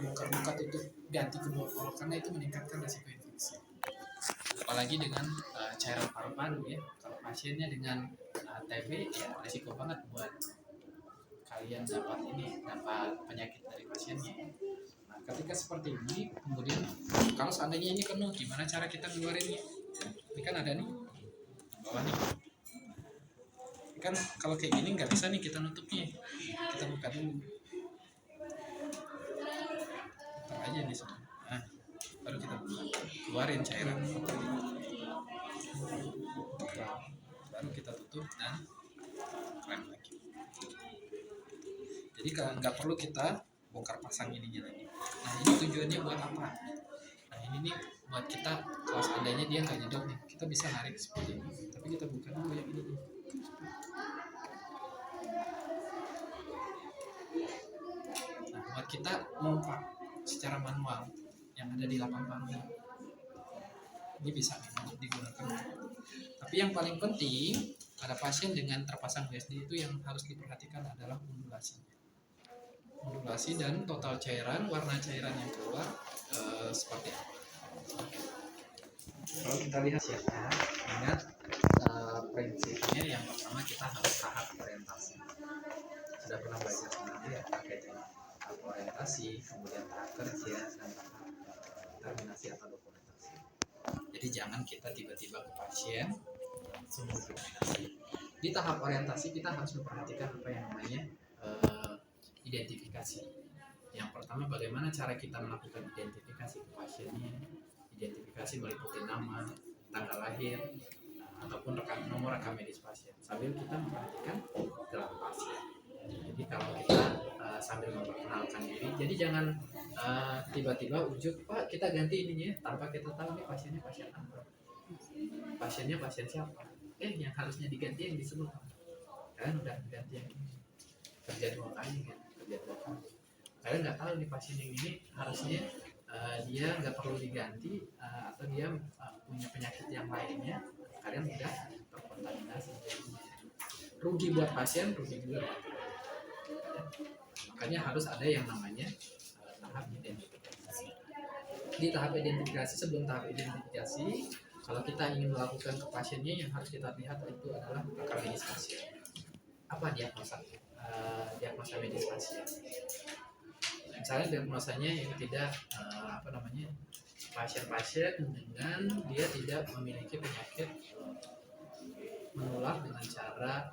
bongkar luka tutup ganti kedua kolor karena itu meningkatkan resiko infeksi. Apalagi dengan cairan paru-paru ya, kalau pasiennya dengan TB ya resiko banget buat kalian dapat penyakit dari pasiennya. Nah, ketika seperti ini, kemudian kalau seandainya ini penuh, gimana cara kita keluarinnya? Ini kan ada nih bawah nih. Ini kan kalau kayak gini nggak bisa nih kita nutupnya. Kita buka dulu. Buka aja nih semua. Nah, baru kita keluarin cairan. Baru kita tutup dan rem lagi. Jadi nggak perlu kita bongkar pasang ininya lagi. Nah, ini tujuannya buat apa? Nah, ini nih buat kita kalau seandainya dia nggak jedok nih, kita bisa narik seperti ini. Tapi kita buka dulu yang ini nih. Nah, buat kita mompa secara manual yang ada di lapang paru ini bisa digunakan. Tapi yang paling penting pada pasien dengan terpasang USD itu yang harus diperhatikan adalah modulasi dan total cairan, warna cairan yang keluar seperti apa. Kalau kita lihat ya, ingat prinsipnya yang pertama kita harus tahap orientasi. Sudah pernah belajar nanti ya terkait dengan tahap orientasi, kemudian tahap kerja dan tahap terminasi atau dokumentasi. Jadi jangan kita tiba-tiba ke pasien langsung dokumentasi. Di tahap orientasi kita harus memperhatikan apa yang namanya identifikasi. Yang pertama bagaimana cara kita melakukan identifikasi ke pasiennya. Identifikasi meliputi nama, tanggal lahir, ataupun nomor rekam medis pasien. Sambil kita memperhatikan gerak pasien. Jadi kalau kita sambil memperkenalkan diri, jadi jangan tiba-tiba ujuk, Pak kita ganti ininya tanpa kita tahu nih pasiennya pasien apa. Pasiennya pasien siapa? Yang harusnya diganti yang disebut kan udah diganti yang ini. Terjadi dua kali kan, terjadi dua kali. Kalian nggak tahu nih pasien yang ini harusnya dia nggak perlu diganti atau dia punya penyakit yang lainnya, kalian udah terkontaminasi. Rugi buat pasien, rugi juga buat kalian. Makanya harus ada yang namanya tahap identifikasi. Di tahap identifikasi, sebelum tahap identifikasi, kalau kita ingin melakukan ke pasiennya yang harus kita lihat itu adalah rekam medis pasien. Apa diagnosa medis pasien? Misalnya diagnosanya yang tidak pasien-pasien dengan dia tidak memiliki penyakit menular dengan cara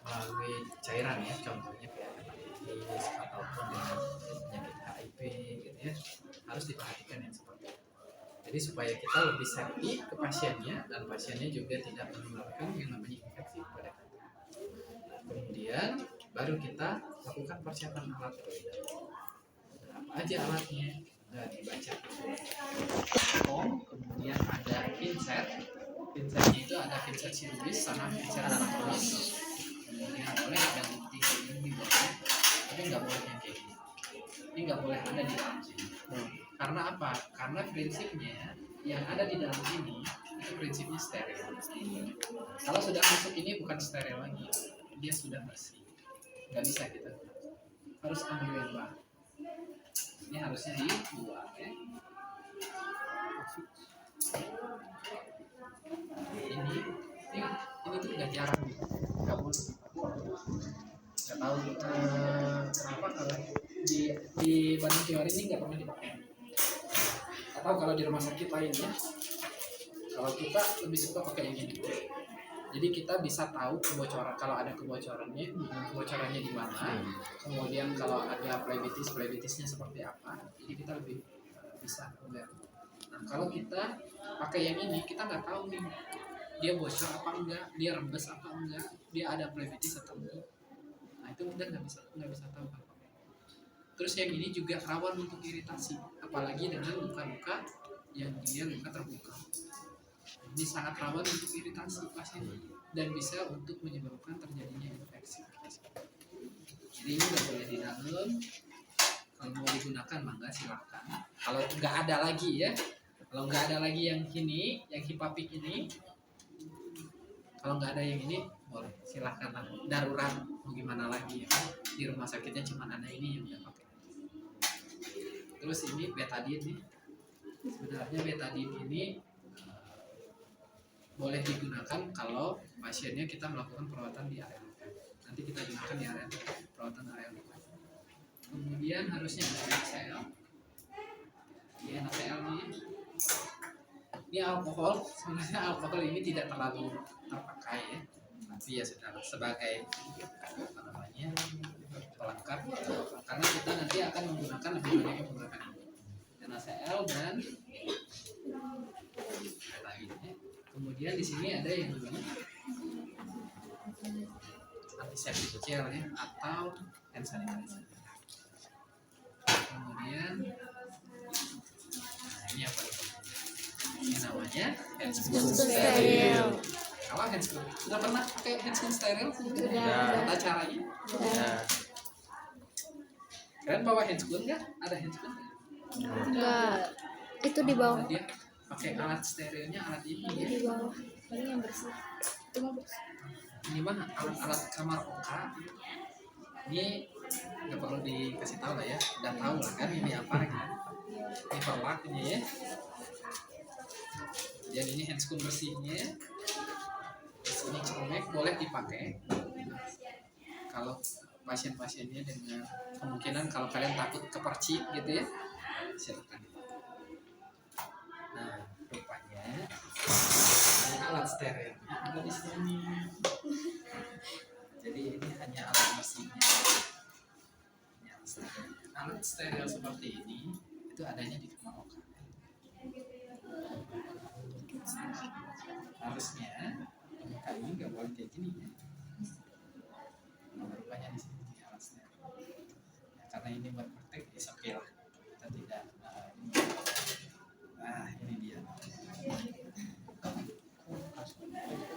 melalui cairan ya, contohnya kayak hepatitis ataupun dengan penyakit HIV gitu ya, harus diperhatikan yang seperti itu. Jadi supaya kita lebih safety ke pasiennya dan pasiennya juga tidak menularkan yang namanya infeksi kepada kita. Kemudian baru kita lakukan persiapan alat terlebih dahulu. Apa aja alatnya? Nah, dibaca. Kemudian ada pinset. Pinsetnya itu ada pinset chirurgis sama pinset anatomis. Kemudian boleh ada bukti ini boleh, tapi nggak boleh yang kayak gini. Ini nggak boleh ada di dalam sini. Karena apa? Karena prinsipnya yang ada di dalam ini itu prinsipnya steril. Kalau sudah masuk ini bukan steril lagi, dia sudah bersih. Nggak bisa kita harus ambil yang baru. Ini harusnya dibuang ya. Ini tuh nggak jarang nih, nggak boleh. Nggak tahu kenapa kalau di Bandung Timur ini nggak pernah dipakai. Atau kalau di rumah sakit lainnya, kalau kita lebih suka pakai yang ini. Jadi kita bisa tahu kebocoran, kalau ada kebocorannya di mana. Kemudian kalau ada plebitisnya seperti apa. Jadi kita lebih bisa melihat. Nah, kalau kita pakai yang ini, kita nggak tahu nih dia bocor apa enggak, dia rembes apa enggak, dia ada plebitis atau enggak. Nah itu udah nggak bisa tahu apa. Terus yang ini juga rawan untuk iritasi, apalagi dengan luka-luka yang dia luka terbuka. Ini sangat rawan untuk iritasi pasien dan bisa untuk menyebabkan terjadinya infeksi. Jadi ini nggak boleh di dalam. Kalau mau digunakan mangga silahkan. Kalau nggak ada lagi ya, kalau nggak ada lagi yang ini, yang hipapik ini, kalau nggak ada yang ini boleh silahkan lah. Darurat mau gimana lagi ya? Di rumah sakitnya cuma ada ini yang udah pakai. Terus ini betadine nih. Sebenarnya betadine ini boleh digunakan kalau pasiennya kita melakukan perawatan di area luka. Nanti kita gunakan di area perawatan area luka. Kemudian harusnya ada NaCl. Di NaCl ini alkohol. Sebenarnya alkohol ini tidak terlalu terpakai ya, tapi ya sudah sebagai apa namanya pelengkap, karena kita nanti akan menggunakan lebih banyak menggunakan NaCl dan betadine. Kemudian di sini ada yang namanya antiseptik gel ya, atau hand sanitizer. Kemudian ini apa itu? Ini namanya handscoon steril. Kalau handscoon sudah pernah pakai handscoon steril? Sudah. Tata caranya? Sudah. Kalian bawa handscoon nggak? Ada handscoon? Enggak, itu di bawah. Dia pakai alat sterilnya, alat ini ya. Di bawah. Paling yang bersih. Itu mah bersih. Ini mah alat kamar oka. Ini nggak perlu dikasih tahu lah ya, udah tahu lah kan ini apa gitu. Ini perlaknya ya. Dan ini handscoon bersihnya. Terus ini celemek boleh dipakai kalau pasien-pasiennya dengan kemungkinan kalau kalian takut kepercik gitu ya, silakan. Nah, rupanya ini alat steril ada di sini. Jadi ini hanya alat bersihnya. Alat steril seperti ini itu adanya di kamar oka. Harusnya kali ini nggak boleh kayak gini ya. Rupanya di sini punya alat steril. Ya, karena ini buat praktek ya oke lah. Kita tidak. Ini dia.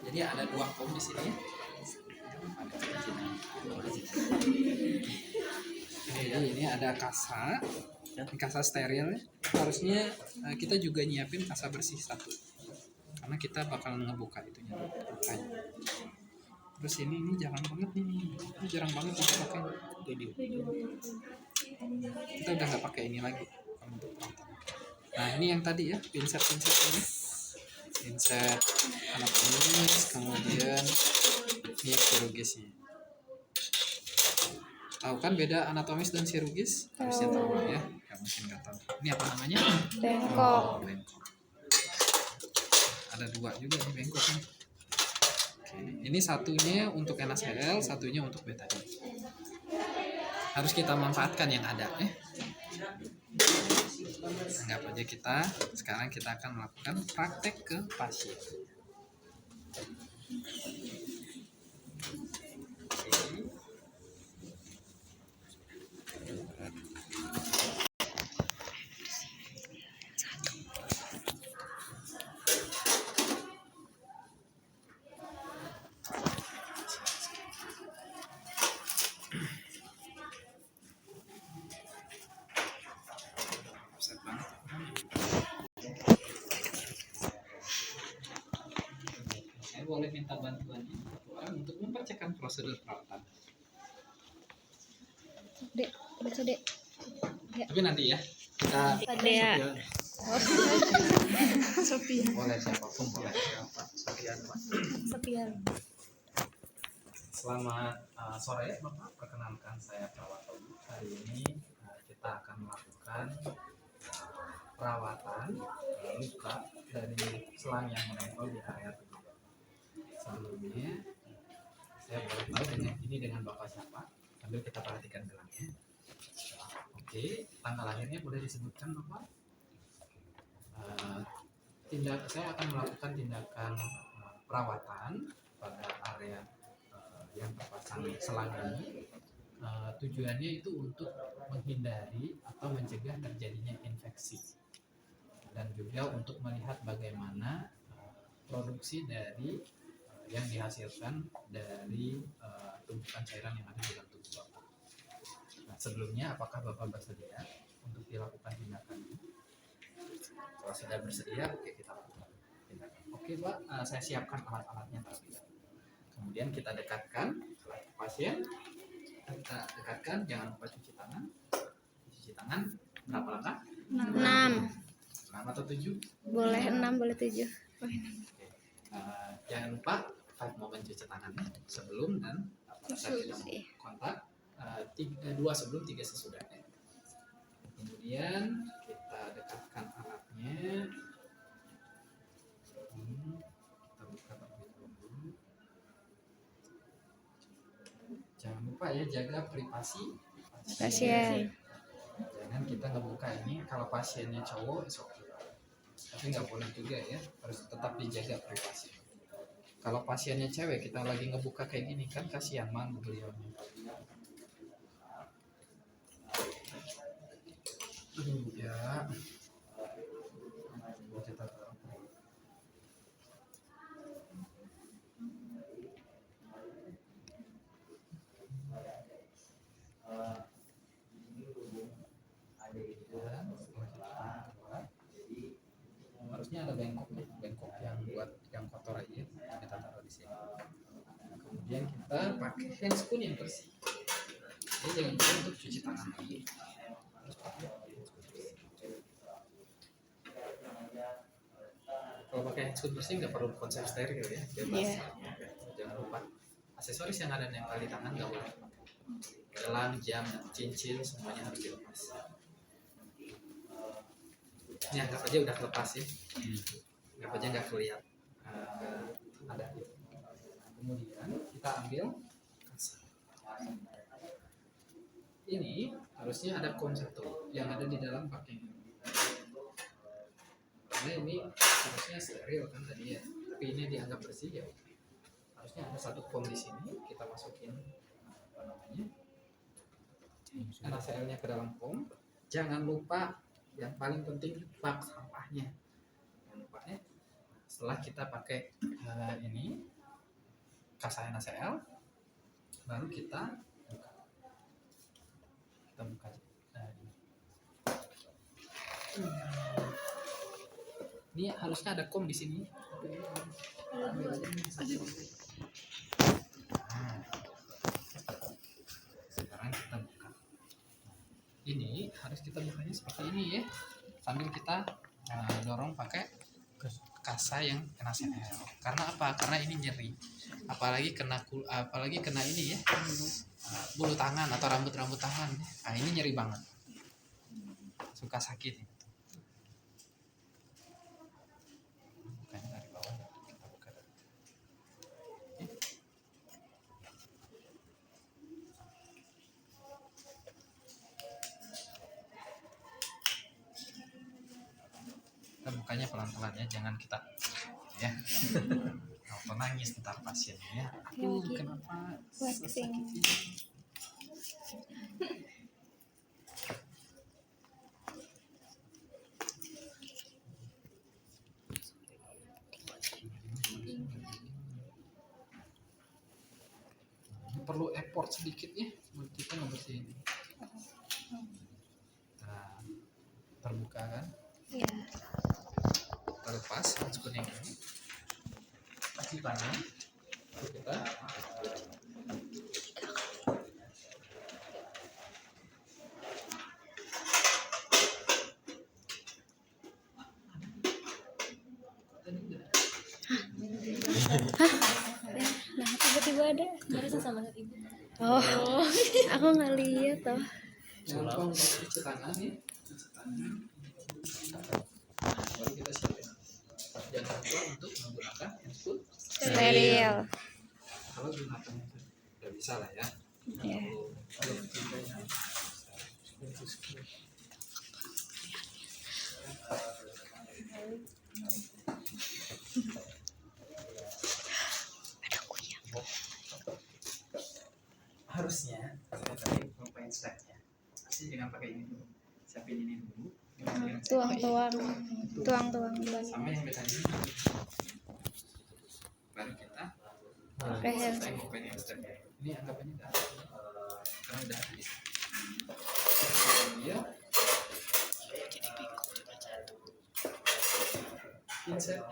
Jadi ada 2 kom di sini. Ini ada kasa, kasa steril. Harusnya kita juga nyiapin kasa bersih 1, karena kita bakal ngebuka itunya lukanya. Terus ini jarang banget nih, ini jarang banget kita pakai video. Kita udah nggak pakai ini lagi untuk perawatan. Nah ini yang tadi ya, pinset ini, pinset anatomis, kemudian ini chirurgisnya. Tahu kan beda anatomis dan chirurgis? Harusnya tahu ya. Ya mungkin nggak tahu. Ini apa namanya? Bengkok. Bengkok. Ada 2 juga nih bengkok nih. Oke. Ini satunya untuk NaCl, satunya untuk betadine. Harus kita manfaatkan yang ada. Anggap aja sekarang kita akan melakukan praktek ke pasien. Saya boleh minta bantuan untuk mempercepat prosedur perawatan. Dek, baca dek. Tapi nanti ya kita Dea. Sofian. boleh siapapun boleh siapa Sofian Pak. Sofian. Selamat sore Bapak, perkenalkan saya perawat Tommy. Hari ini kita akan melakukan perawatan luka dari selang yang menempel di area tubuh Bapak. Sebelumnya saya boleh tahu ini dengan Bapak siapa, sambil kita perhatikan gelangnya. Oke, tanggal lahirnya boleh disebutkan Bapak? Saya akan melakukan tindakan perawatan pada area yang terpasang selang ini. Tujuannya itu untuk menghindari atau mencegah terjadinya infeksi, dan juga untuk melihat bagaimana produksi dari yang dihasilkan dari tumpukan cairan yang ada di dalam tubuh Bapak. Nah, sebelumnya apakah Bapak bersedia untuk dilakukan tindakan ini? Kalau sudah bersedia, oke kita lakukan tindakan. Oke Pak, saya siapkan alat-alatnya terlebih dahulu. Kemudian kita dekatkan pasien, kita dekatkan, jangan lupa cuci tangan. Berapa langkah? 6. 6 atau 7? Boleh 6, boleh 7. Jangan lupa 5 momen cuci tangannya sebelum dan pada saat kita mau kontak, 2 sebelum 3 sesudahnya. Kemudian kita dekatkan alatnya. Kita buka terlebih dahulu. Jangan lupa ya, jaga privasi Pasien. Jangan kita ngebuka ini kalau pasiennya cowok, tapi nggak boleh juga ya, harus tetap dijaga privasi. Kalau pasiennya cewek, kita lagi ngebuka kayak gini kan kasihan banget beliaunya. Ya. Kita taruh. Harusnya ada bengkok yang buat yang kotor aja, kita taruh di sini. Kemudian kita pakai handscoon yang bersih. Jadi jangan lupa untuk cuci tangan lagi. Harus pakai handscoon bersih. Kalau pakai handscoon bersih nggak perlu konsep steril ya, bebas. Jangan lupa aksesoris yang ada nempel di tangan nggak boleh. Gelang, jam, cincin semuanya harus dilepas. Ini anggap aja udah lepas ya. Anggap aja nggak kelihatan. Ada. Kemudian kita ambil kasa. Ini harusnya ada kon satu yang ada di dalam pakai ini. Karena ini harusnya steril kan tadi ya, tapi ini dianggap bersih ya. Harusnya ada satu kom di sini, kita masukin apa namanya NaCl-nya ke dalam kom. Jangan lupa yang paling penting bak sampahnya. Jangan lupa ya. Setelah kita pakai ini kasa NaCl, baru kita buka. Ini harusnya ada kom di sini. Sekarang kita buka. Ini harus kita bukanya seperti ini ya, sambil kita dorong pakai kasa yang NaCl. Karena apa? Karena ini nyeri. Apalagi kena ini ya, bulu tangan atau rambut tangan. Nah ini nyeri banget, suka sakit. Bukanya dari bawah, kita buka dari. Kita bukanya pelan-pelan ya, jangan kita ya. Kalau nangis ntar pasiennya, aduh kenapa sakit ini. Perlu effort sedikit ya buat kita ngebersihin. Nah, terbuka kan? Iya. Kita lepas handscoon yang ini, cuci tangan, lalu kita Nah, tiba-tiba ada. Harusnya sama ibu. Oh, aku nggak lihat toh. jangan lupa untuk cuci tangan ya, cuci tangan. Baru kita siapin. Jangan lupa untuk menggunakan handscoon Steril. kalau gunakan itu udah bisa lah ya. Iya. Kalau contohnya harusnya tadi lupain stepnya. Pasti jangan pakai ini dulu. Siapin ini dulu. Tuang-tuang Sama yang tadi. Baru kita pakai hand. open yang stepnya. Ini anggapannya udah karena udah habis. Dia insert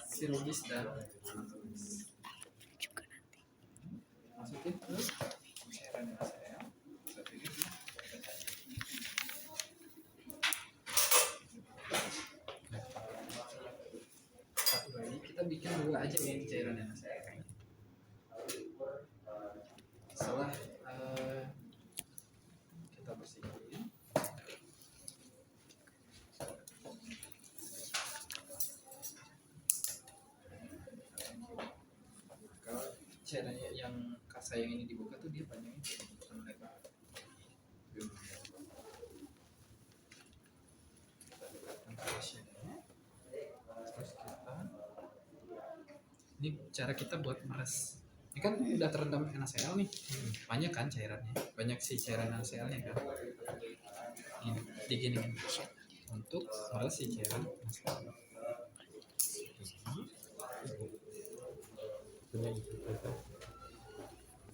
sirologis dan anatomis. Masukin ke cairan NaCl. dua aja ini cairan NaCl. Setelah kita bersihin, kalau cairannya yang kasa yang ini dibuka tuh dia panjangnya bukan lebar. Kita dekatkan ke pasiennya. Terus kita, ini cara kita buat meres. Ini kan udah terendam NaCl nih, banyak kan cairannya, banyak sih cairan NaCl-nya kan. Ini diginiin untuk meres si cairan NaCl.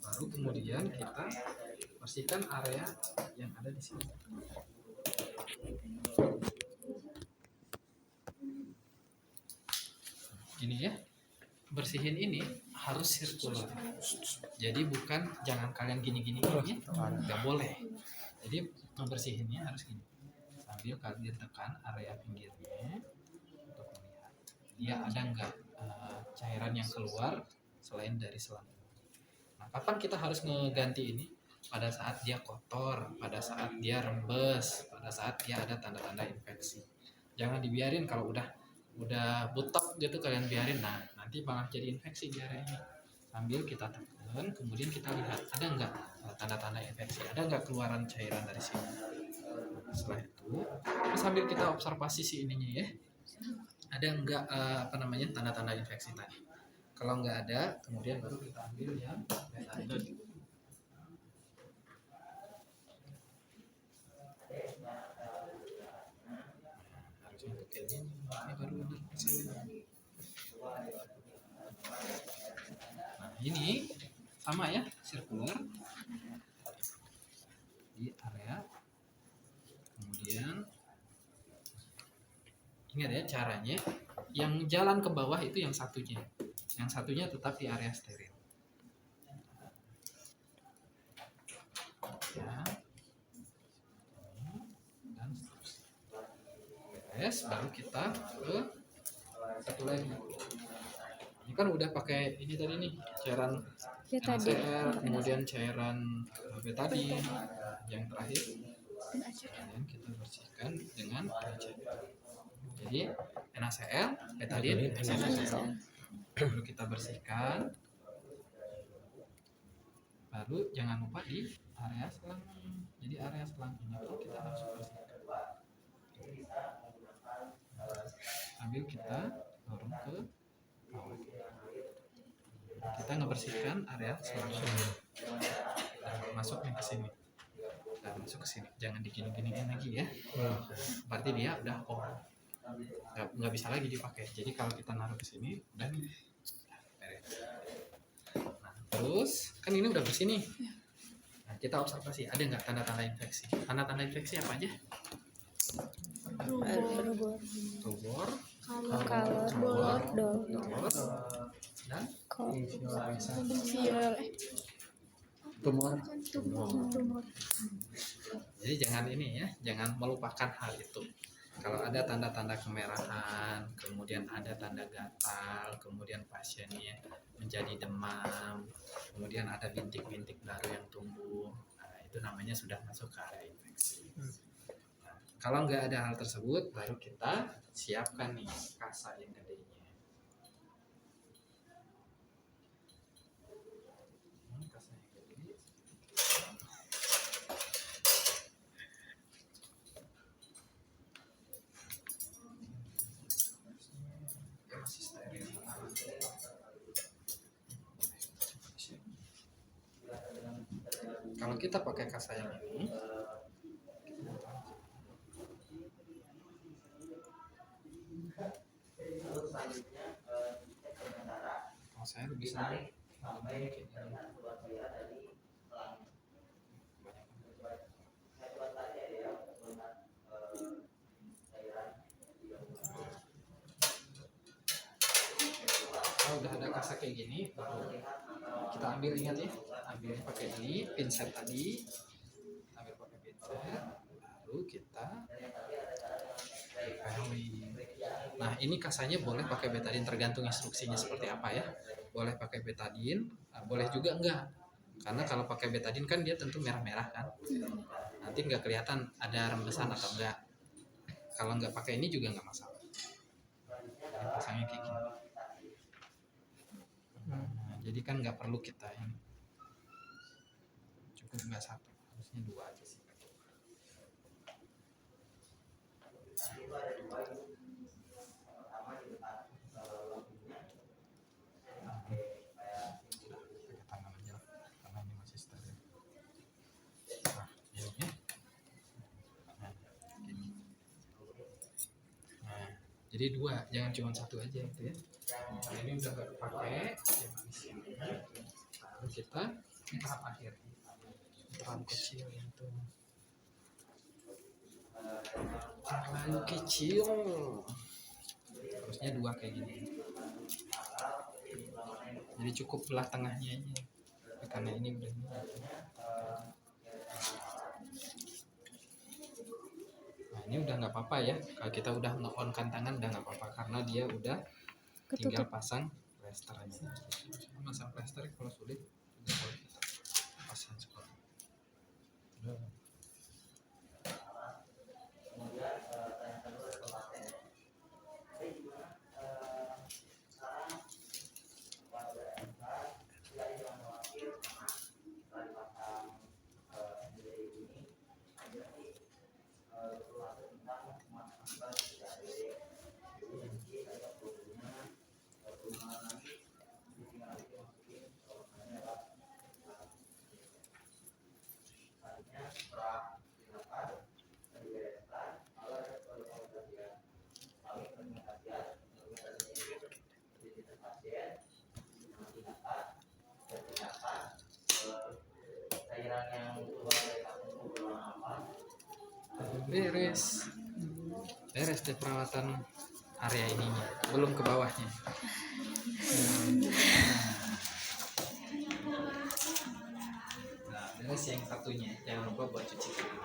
Baru kemudian kita bersihkan area yang ada di sini. Ini ya, bersihin ini harus sirkular. Jadi bukan jangan kalian gini-gini gini, nggak boleh. Jadi membersihinnya harus gini. Sambil kalian tekan area pinggirnya untuk melihat dia ada nggak cairan yang keluar selain dari selang. Nah, kapan kita harus ngeganti ini? Pada saat dia kotor, pada saat dia rembes, pada saat dia ada tanda-tanda infeksi. Jangan dibiarin kalau udah butek gitu kalian biarin, nah nanti malah jadi infeksi di area ini. Sambil kita tekan, kemudian kita lihat ada nggak tanda-tanda infeksi, ada nggak keluaran cairan dari sini. Setelah itu, sambil kita observasi si ininya ya, ada nggak tanda-tanda infeksi tadi. Kalau nggak ada, kemudian baru kita ambil yang betadine. Harusnya untuk ini baru benar hasilnya. Nah ini sama ya, sirkular di area. Kemudian ingat ya caranya, yang jalan ke bawah itu yang satunya tetap di area steril. Ya. Dan seterusnya. Beres, baru kita ke satu lagi. Ini kan udah pakai ini tadi nih, cairan NaCl, kemudian cairan betadine, yang terakhir kemudian kita bersihkan dengan NaCl. Jadi NaCl, betadine, NaCl. Baru kita bersihkan. Baru jangan lupa di area selang. Jadi area selang ini pun kita harus bersihkan. Sambil kita dorong ke bawah. Kita ngebersihkan area selang. Masuknya ke sini. Dan masuk ke sini. Jangan digini-giniin lagi ya. Berarti dia udah nggak bisa lagi dipakai. Jadi kalau kita naruh ke sini udah nih. Nah, terus kan ini udah bersih nih. Nah, kita observasi ada nggak tanda-tanda infeksi. Tanda-tanda infeksi apa aja? Rubor, Kolor, dan tumor. jadi jangan ini ya, jangan melupakan hal itu. Kalau ada tanda-tanda kemerahan, kemudian ada tanda gatal, kemudian pasiennya menjadi demam, kemudian ada bintik-bintik baru yang tumbuh, nah, itu namanya sudah masuk ke area infeksi. Nah, kalau nggak ada hal tersebut, baru kita siapkan nih kasa yang gedenya. Kasa yang gede. Masih steril. Kalau kita pakai kasa yang ini, kalau saya lebih senang kalau udah ada kasa kayak gini, baru kita ambil, ingat ya, ambilnya pakai ini pinset tadi, ambil pakai pinset, baru kita peling. Nah, ini kasanya boleh pakai betadine, tergantung instruksinya seperti apa ya. Boleh pakai betadine, boleh juga enggak. Karena kalau pakai betadine kan dia tentu merah-merah kan. Nanti nggak kelihatan ada rembesan atau enggak. Kalau nggak pakai ini juga nggak masalah. Ini pasangnya kayak gini. Nah, jadi kan nggak perlu kita ini. Cukup nggak satu, harusnya dua aja sih. Pakai tangan aja lah, karena ini masih steril. Nah, ini. Nah, gini. Nah, jadi dua, jangan cuma satu aja gitu ya. Nah, ini udah nggak dipakai, yang manis ini. Lalu kita ini tahap akhir, terlalu kecil itu. Terlalu kecil. Harusnya dua kayak gini. Jadi cukup belah tengahnya aja. Karena ini udah ini. Nah, ini udah nggak apa-apa ya. Kalau kita udah nge-on-kan tangan udah nggak apa-apa karena dia udah tinggal Ketutup. pasang plester aja. Pasang plester kalau sulit juga boleh kita pasang sekolah. Beres deh perawatan area ininya, belum ke bawahnya. Nah, beres yang satunya, jangan lupa buat cuci tangan.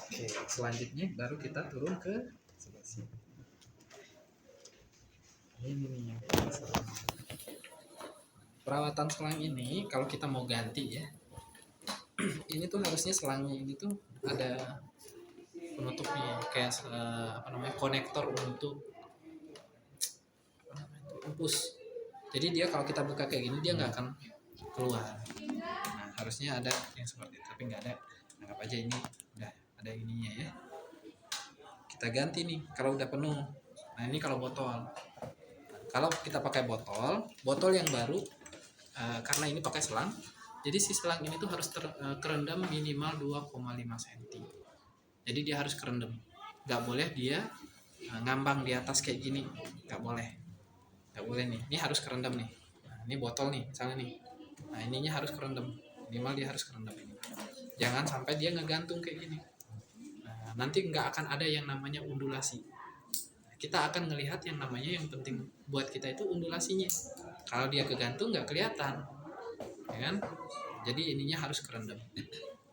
Oke, selanjutnya baru kita turun ke sebelah sini. Ini nih yang masalah. Perawatan selang ini kalau kita mau ganti ya, ini tuh harusnya selangnya ini tuh ada penutupnya kayak konektor untuk empus. Jadi dia kalau kita buka kayak gini dia nggak akan keluar. Nah, harusnya ada yang seperti itu, tapi nggak ada. Anggap aja ini udah ada ininya ya. Kita ganti nih kalau udah penuh. Nah, ini kalau botol. Kalau kita pakai botol yang baru, karena ini pakai selang, jadi si selang ini tuh harus kerendam minimal 2,5 cm. Jadi dia harus kerendam. Nggak boleh dia ngambang di atas kayak gini. Nggak boleh nih. Ini harus kerendam nih. Nah, ini botol nih, misalnya nih. Nah, ininya harus kerendam. Minimal dia harus kerendam ini. Jangan sampai dia ngegantung kayak gini. Nah, nanti nggak akan ada yang namanya undulasi. Kita akan melihat yang namanya, yang penting buat kita itu undulasinya. Kalau dia kegantung nggak kelihatan, ya kan? Jadi ininya harus kerendam.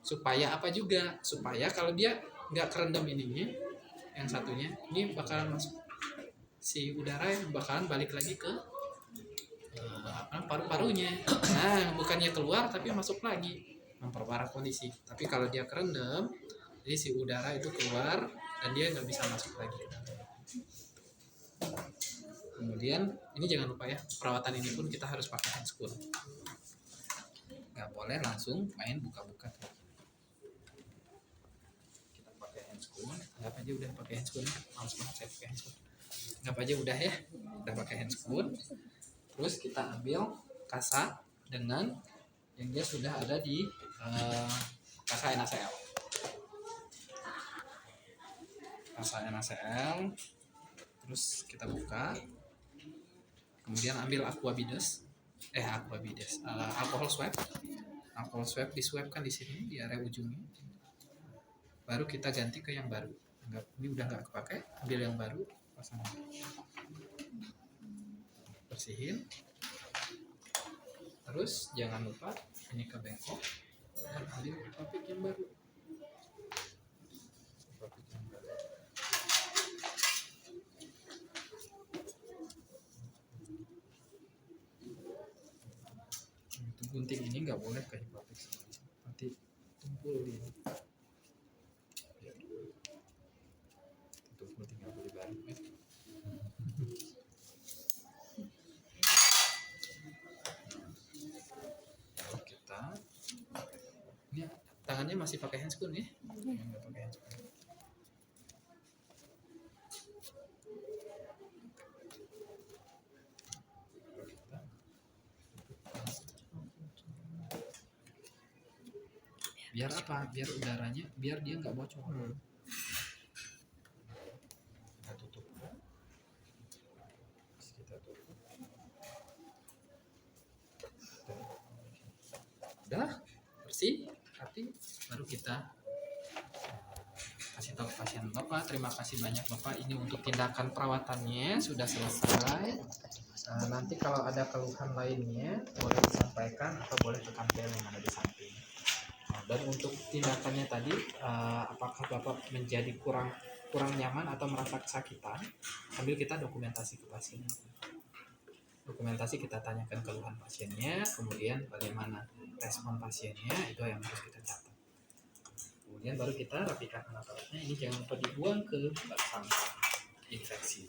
Supaya apa juga? Supaya kalau dia nggak kerendam ininya, yang satunya, ini bakalan masuk si udara yang bakalan balik lagi ke paru-parunya. Nah, bukannya keluar tapi masuk lagi, memperparah kondisi. Tapi kalau dia kerendam, jadi si udara itu keluar dan dia nggak bisa masuk lagi. Kemudian ini jangan lupa ya, perawatan ini pun kita harus pakai handscoon. Nggak boleh langsung main buka-buka. Kita pakai handscoon, anggap aja udah pakai handscoon. Males banget saya pakai handscoon. Anggap aja udah ya, udah pakai handscoon. Terus kita ambil kasa dengan yang dia sudah ada di kasa NaCl. Kasa NaCl. Terus kita buka. Kemudian ambil alkohol swab disuapkan di sini di area ujungnya. Baru kita ganti ke yang baru. Ini udah nggak kepake, ambil yang baru, pasang. bersihin. Terus jangan lupa ini ke bengkok dan ambil papik yang baru. Papik yang baru. Itu gunting ini nggak boleh kayak papik semuanya. Nanti tumpul di ini. Tutup gunting nggak boleh baru ya. Kita ini tangannya masih pakai handscoon ya? Nggak pakai handscoon. Biar apa? Biar udaranya, biar dia nggak bocor. Kita tutup. Kita tutup. Udah bersih, rapi, baru kita kasih tahu pasien Bapak. Terima kasih banyak Bapak. Ini untuk tindakan perawatannya sudah selesai. Nanti kalau ada keluhan lainnya boleh disampaikan atau boleh tekan bel yang ada di samping. Dan untuk tindakannya tadi, apakah Bapak menjadi kurang nyaman atau merasa kesakitan, sambil kita dokumentasi ke pasiennya. Dokumentasi kita tanyakan keluhan pasiennya, kemudian bagaimana respon pasiennya, itu yang harus kita catat. Kemudian baru kita rapikan alat-alatnya. Ini jangan lupa dibuang ke bak sampah infeksi.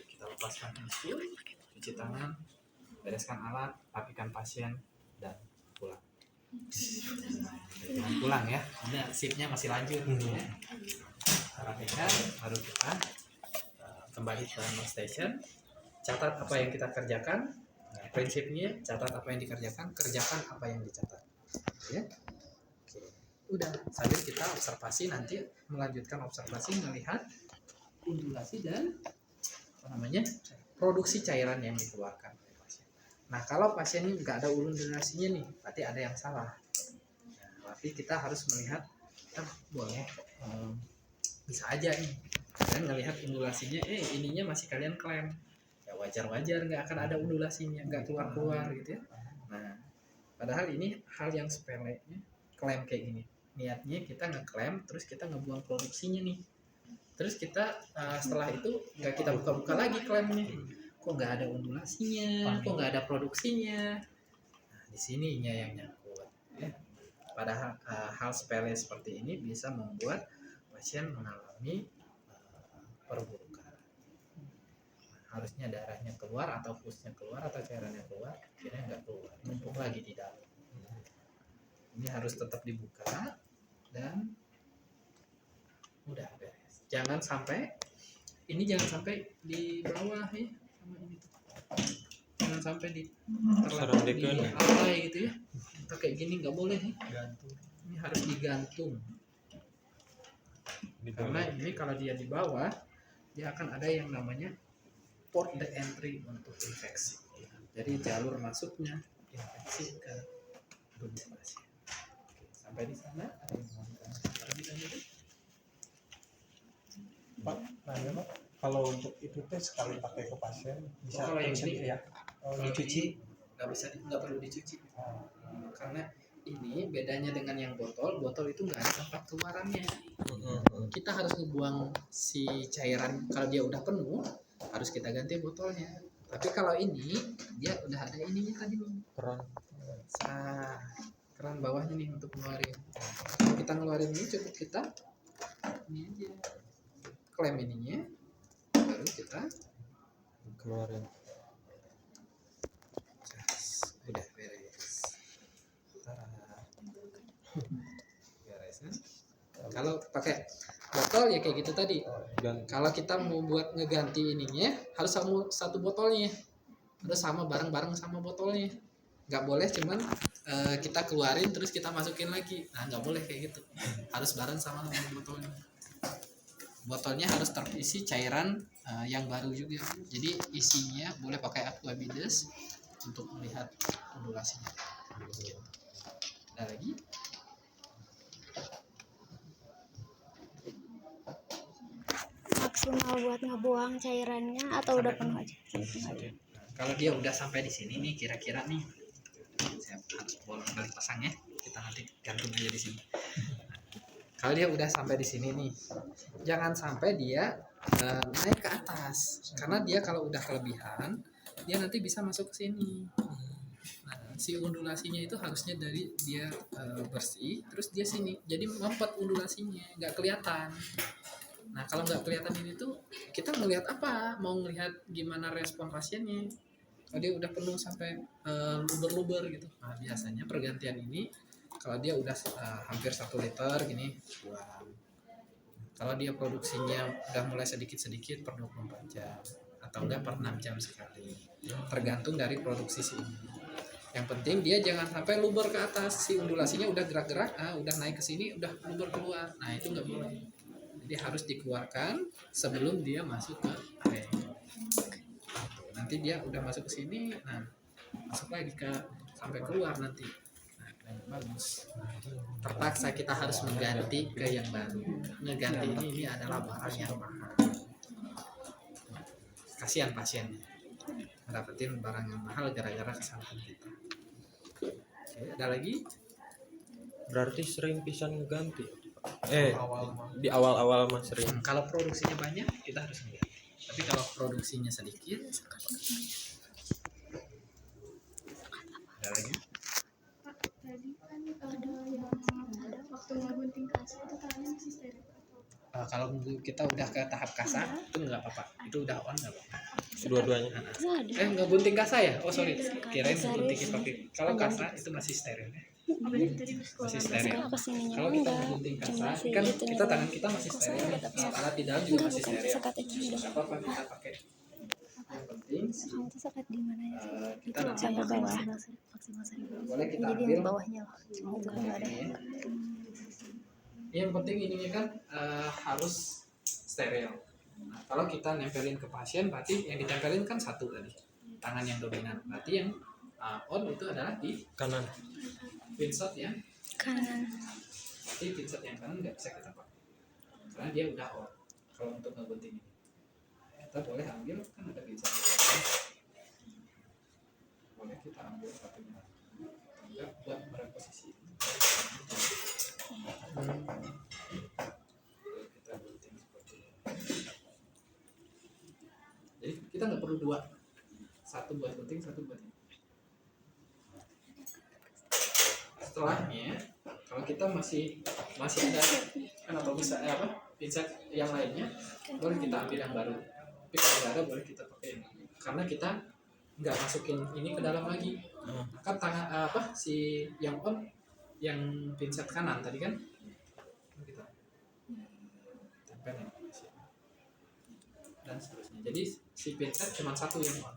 Kita lepaskan tisu, cuci tangan, bereskan alat, rapikan pasien, dan pulang. Jangan pulang ya, ini shiftnya masih lanjut. Ya. Rapikan, baru kita kembali ke station. Catat apa yang kita kerjakan. Prinsipnya catat apa yang dikerjakan, kerjakan apa yang dicatat. Ya. Oke. Udah, sambil kita observasi, nanti melanjutkan observasi melihat undulasi dan produksi cairan yang dikeluarkan oleh pasien. Nah, kalau pasien ini nggak ada undulasinya nih, berarti ada yang salah. Nah, berarti kita harus melihat, boleh bisa aja nih, kalian ngelihat undulasinya, ininya masih kalian klaim. Ya wajar-wajar nggak akan ada undulasinya, nggak keluar-keluar gitu ya. Nah, padahal ini hal yang sepele, klaim kayak gini. Niatnya kita ngeklaim, terus kita ngebuang produksinya nih. Terus kita setelah itu nggak kita buka-buka lagi klaimnya. Kok nggak ada undulasinya, kok nggak ada produksinya. Nah, di sininya yang nyangkut. Ya. Padahal hal sepele seperti ini bisa membuat pasien mengalami perburukan. Harusnya darahnya keluar atau pusnya keluar atau cairannya keluar, akhirnya nggak keluar, numpuk lagi di dalam. Ini harus tetap dibuka dan udah beres. Jangan sampai di bawah ya, sama ini. Jangan sampai di lantai gitu ya. Atau kayak gini nggak boleh ya. Ini harus digantung. Karena ini kalau dia di bawah, dia akan ada yang namanya port the entry untuk infeksi. Jadi jalur masuknya infeksi ke tubuh pasien. Oke, sampai di sana ada yang mau terlebih dahulu? Pak, nanya Pak, kalau untuk itu teh sekali pakai ke pasien bisa kalau yang ini ya? dicuci nggak perlu dicuci. Karena ini bedanya dengan yang botol itu nggak ada tempat keluarannya. Kita harus ngebuang si cairan, kalau dia udah penuh harus kita ganti botolnya. Tapi kalau ini dia udah ada ininya tadi nih, keran bawahnya nih untuk ngeluarin. Kalau kita ngeluarin ini cukup kita ini aja klaim ininya, baru kita keluarin. Udah beres. Beres kan? Kalau pakai botol ya kayak gitu tadi. Kalau kita mau buat ngeganti ininya harus sama satu botolnya, harus sama bareng-bareng sama botolnya. Nggak boleh cuman kita keluarin terus kita masukin lagi. Nah, nggak boleh kayak gitu. Harus bareng sama botolnya. Botolnya harus terisi cairan yang baru juga. Jadi isinya boleh pakai aquabides untuk melihat undulasinya. Ada lagi? Maksimal buat ngebuang cairannya atau udah penuh aja? Kalau dia udah sampai di sini nih, kira-kira nih, saya bolak-balik pasang ya, kita nanti gantung aja di sini. Kalau dia udah sampai di sini nih, jangan sampai dia naik ke atas, karena dia kalau udah kelebihan, dia nanti bisa masuk ke sini. Nah, si undulasinya itu harusnya dari dia bersih, terus dia sini, jadi mampet undulasinya, nggak kelihatan. Nah, kalau nggak kelihatan ini tuh, kita ngelihat apa? Mau ngelihat gimana respon pasiennya. Kalau dia udah penuh sampai luber-luber gitu. Nah, biasanya pergantian ini kalau dia udah hampir 1 liter gini buang. Kalau dia produksinya udah mulai sedikit-sedikit per 24 jam atau enggak per 6 jam sekali. Tergantung dari produksi si ini. Yang penting dia jangan sampai luber ke atas, si undulasinya udah gerak-gerak, udah naik ke sini, udah luber keluar. Nah, itu nggak boleh. Jadi harus dikeluarkan sebelum dia masuk ke tank. Nanti dia udah masuk ke sini, nah masuk lagi ke sampai keluar nanti. Nah, yang bagus. Terpaksa kita harus mengganti ke yang baru. Ngeganti ini adalah barang yang mahal. Kasihan pasiennya dapetin barang yang mahal gara-gara kesalahan kita. Oke, ada lagi? Berarti sering pisan ganti. Awal mah. Di awal-awal mah sering. Kalau produksinya banyak kita harus mengganti. Tapi kalau produksinya sedikit, ada lagi? Pak, tadi kan yang ada waktu ngegunting kasih itu tangannya masih steril. Kalau kita udah ke tahap kasa itu nggak apa-apa, itu udah on nggak apa-apa. Kedua-duanya. Nggak bunting kasa ya? Oh sorry, kirain bunting hipokrit. Kalau kasa itu masih steril ya, masih steril. Kalau kita bunting kasa kan kita tangan kita masih steril, alat di dalam juga masih steril. Nggak apa-apa kita pakai. Yang penting Kamu tuh sekat di mana ya? kita Itu nanti sampai bawah. Maksimal boleh kita Jadi ambil. yang bawahnya loh. Cuma itu kan nggak ada. Yang penting ininya kan harus steril. Nah, kalau kita nempelin ke pasien, berarti yang ditempelin kan satu tadi, tangan yang dominan. Berarti yang on itu adalah di Kanan. pinset yang Kanan. berarti pinset yang kanan nggak bisa kita pakai karena dia udah on. Kalau untuk ngegunting ini, kita boleh ambil, kan ada pinset. Boleh kita ambil satunya, enggak buat mereposisi. Kita gunting seperti ini. Jadi kita nggak perlu dua, satu buat gunting, satu buat ini. Setelahnya, kalau kita masih ada atau bisa pinset yang lainnya, boleh kita ambil yang baru. Tapi kalau nggak ada, boleh kita pakai yang ini. Karena kita nggak masukin ini ke dalam lagi. Maka tangan si yang on, yang pinset kanan tadi kan, kita tempelin dan seterusnya. Jadi si pinset cuma satu yang on.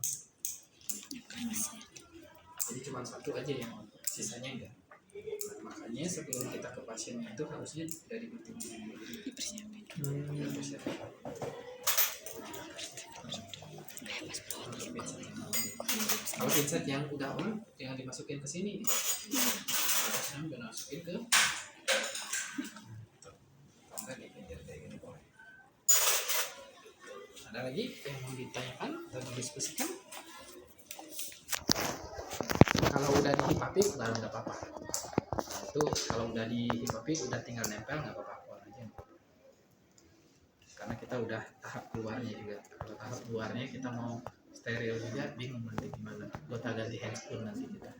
Jadi cuma satu aja yang on, sisanya enggak. Nah, makanya sebelum kita ke pasiennya itu harusnya dari gunting dipersiapkan. Kalau pinset yang udah on, jangan dimasukin ke sini. Harusnya udah masukin ke di pinggir kayak gini boleh. Ada lagi yang mau ditanyakan atau didiskusikan? Kalau udah di hipapik baru nggak apa-apa. Itu kalau udah di hipapik udah tinggal nempel nggak apa-apa, on aja. Karena kita udah tahap keluarnya juga. Kalau tahap luarnya kita mau steril juga, bingung nanti gimana. Gonta ganti handspoon nanti kita.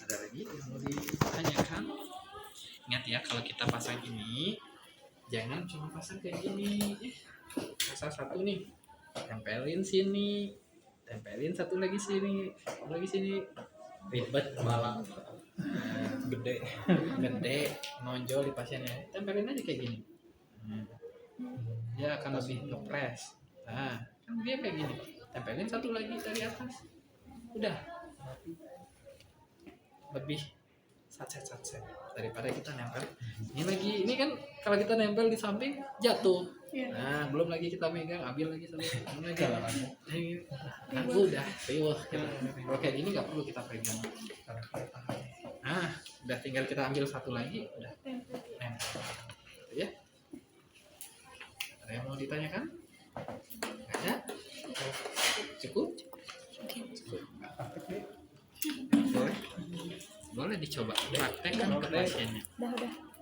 Ada lagi yang mau ditanyakan? Ingat ya, kalau kita pasang ini jangan cuma pasang kayak gini. Pasang satu nih, tempelin sini, tempelin satu lagi sini, satu lagi sini, ribet malah Gede. gede nonjol di pasiennya. Tempelin aja kayak gini, dia akan lebih ngepres. Nah kan dia kayak gini, tempelin satu lagi dari atas, udah lebih satset daripada kita nempel ini lagi. Ini kan kalau kita nempel di samping jatuh. Nah belum lagi kita megang, ambil lagi satu lagi. Nah udah riweh kita. Kalau kayak gini nggak perlu kita pegang. Nah udah tinggal kita ambil satu lagi, udah nempel ya. Ada yang mau ditanyakan? Nggak ada? Cukup? boleh dicoba praktekkan ke pasiennya. Udah